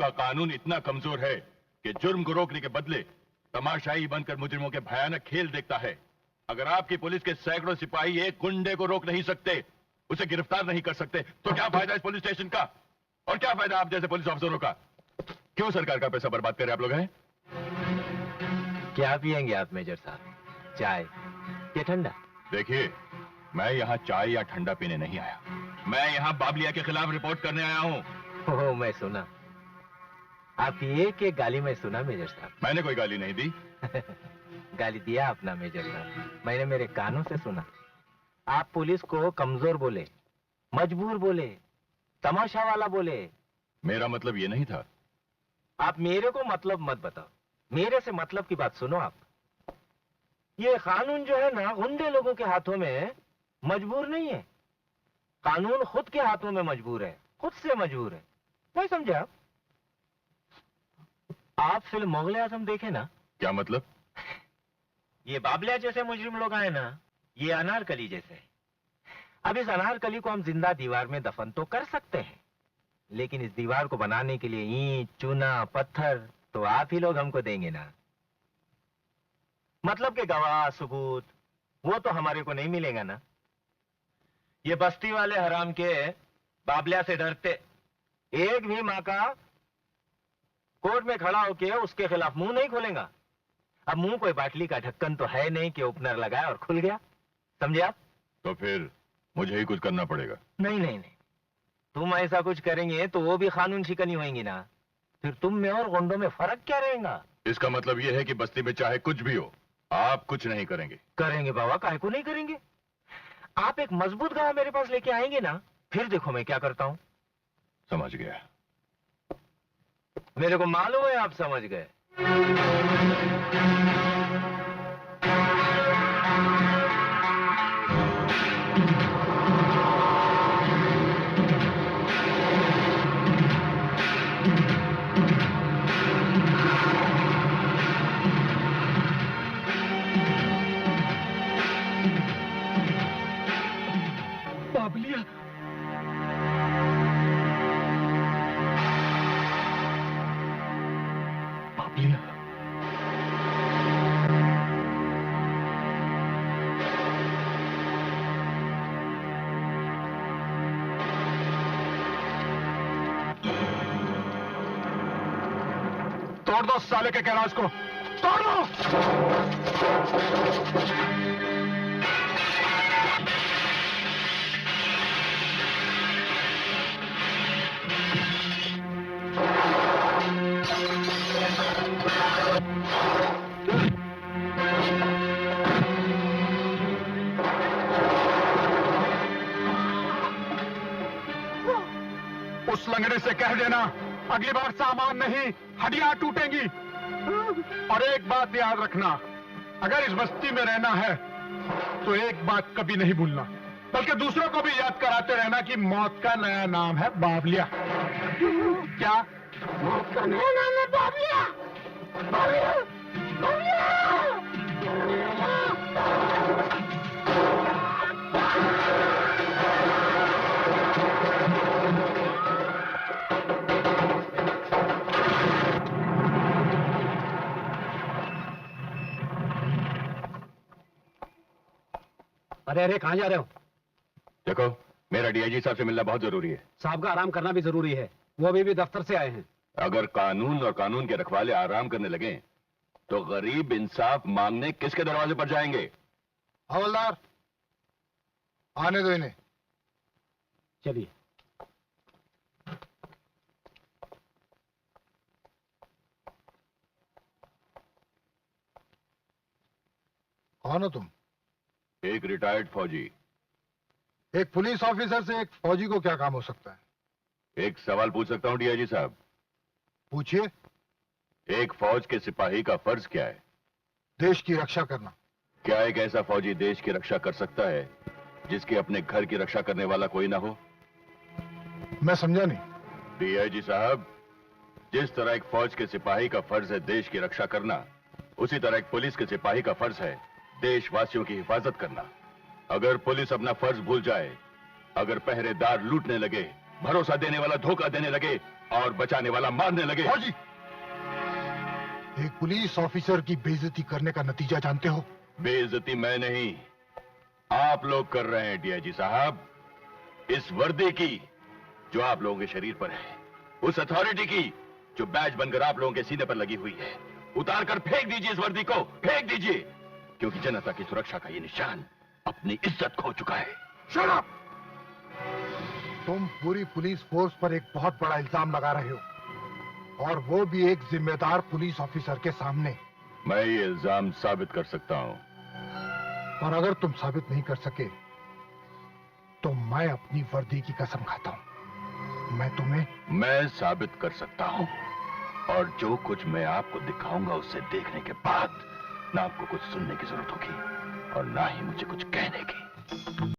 आपका कानून इतना कमजोर है कि जुर्म को रोकने के बदले तमाशाई बनकर मुजरिमों के भयानक खेल देखता है। अगर आपकी पुलिस के सैकड़ों सिपाही एक गुंडे को रोक नहीं सकते, उसे गिरफ्तार नहीं कर सकते, तो क्या फायदा इस पुलिस स्टेशन का? और क्या फायदा आप जैसे पुलिस अफसरों का? क्यों सरकार का पैसा बर्बाद कर रहे आप लोग हैं? क्या पियेंगे आप मेजर साहब, चाय या ठंडा? देखिए, मैं यहाँ चाय या ठंडा पीने नहीं आया, मैं यहाँ बाबलिया के खिलाफ रिपोर्ट करने आया हूँ। ओह, मैं सुना आप एक गाली में सुना मेजर साहब। मैंने कोई गाली नहीं दी। गाली दिया अपना मेजर साहब, मैंने मेरे कानों से सुना। आप पुलिस को कमजोर बोले, मजबूर बोले, तमाशा वाला बोले। मेरा मतलब ये नहीं था। आप मेरे को मतलब मत बताओ, मेरे से मतलब की बात सुनो आप। ये कानून जो है ना, गुंडे लोगों के हाथों में मजबूर नहीं है, कानून खुद के हाथों में मजबूर है, खुद से मजबूर है। नहीं समझे आप? आप फिल्म मुगल आजम देखे ना? क्या मतलब? ये बाबलिया जैसे मुजरिम लोग आए ना, ये अनारकली जैसे। अब इस अनारकली को हम जिंदा दीवार में दफन तो कर सकते हैं, लेकिन इस दीवार को बनाने के लिए ईंट, चूना, पत्थर तो आप ही लोग हमको देंगे ना। मतलब के गवाह, सबूत वो तो हमारे को नहीं मिलेगा ना। ये बस्ती वाले हराम के बाबलिया से डरते, एक भी माँ का कोर्ट में खड़ा होके उसके खिलाफ मुंह नहीं खोलेगा। अब मुंह कोई बाटली का ढक्कन तो है नहीं कि ओपनर लगाया और खुल गया, समझे आप? तो फिर मुझे ही कुछ करना पड़ेगा। नहीं नहीं नहीं, तुम ऐसा कुछ करेंगे तो वो भी कानून शिकनी होंगी ना, फिर तुम में और गुंडों में फर्क क्या रहेगा? इसका मतलब यह है कि बस्ती में चाहे कुछ भी हो, आप कुछ नहीं करेंगे। करेंगे बाबा, काहे को नहीं करेंगे। आप एक मजबूत गवाह मेरे पास लेके आएंगे ना, फिर देखो मैं क्या करता हूं। समझ गया। मेरे को मालूम है आप समझ गए। बाबलिया, बाबलिया, तोड़ दो साले के कैलाश को, तोड़ दो। उस लंगड़े से कह देना अगली बार सामान नहीं, हड्डियां टूटेंगी। और एक बात याद रखना, अगर इस बस्ती में रहना है तो एक बात कभी नहीं भूलना, बल्कि दूसरों को भी याद कराते रहना कि मौत का नया नाम है बाबलिया। क्या? मौत का नया नाम है बाबलिया। बाबलिया, बाबलिया। अरे अरे, कहां जा रहे हो? देखो, मेरा डीआईजी साहब से मिलना बहुत जरूरी है। साहब का आराम करना भी जरूरी है, वो अभी भी दफ्तर से आए हैं। अगर कानून और कानून के रखवाले आराम करने लगे तो गरीब इंसाफ मांगने किसके दरवाजे पर जाएंगे? हवलदार, आने दो इन्हें। चलिए। कौन हो तुम? एक रिटायर्ड फौजी। एक पुलिस ऑफिसर से एक फौजी को क्या काम हो सकता है? एक सवाल पूछ सकता हूं डीआईजी साहब? पूछिए। एक फौज के सिपाही का फर्ज क्या है? देश की रक्षा करना। क्या एक ऐसा फौजी देश की रक्षा कर सकता है जिसके अपने घर की रक्षा करने वाला कोई ना हो? मैं समझा नहीं। डीआईजी साहब, जिस तरह एक फौज के सिपाही का फर्ज है देश की रक्षा करना, उसी तरह एक पुलिस के सिपाही का फर्ज है देशवासियों की हिफाजत करना। अगर पुलिस अपना फर्ज भूल जाए, अगर पहरेदार लूटने लगे, भरोसा देने वाला धोखा देने लगे, और बचाने वाला मारने लगे। फौजी, एक पुलिस ऑफिसर की बेइज्जती करने का नतीजा जानते हो? बेइज्जती मैं नहीं, आप लोग कर रहे हैं डीआईजी साहब। इस वर्दी की जो आप लोगों के शरीर पर है, उस अथॉरिटी की जो बैज बनकर आप लोगों के सीने पर लगी हुई है, उतार कर फेंक दीजिए इस वर्दी को, फेंक दीजिए, क्योंकि जनता की सुरक्षा का ये निशान अपनी इज्जत खो चुका है। Shut up! तुम पूरी पुलिस फोर्स पर एक बहुत बड़ा इल्जाम लगा रहे हो, और वो भी एक जिम्मेदार पुलिस ऑफिसर के सामने। मैं ये इल्जाम साबित कर सकता हूं। और अगर तुम साबित नहीं कर सके तो मैं अपनी वर्दी की कसम खाता हूं, मैं साबित कर सकता हूं, और जो कुछ मैं आपको दिखाऊंगा उसे देखने के बाद ना आपको कुछ सुनने की जरूरत होगी और ना ही मुझे कुछ कहने की।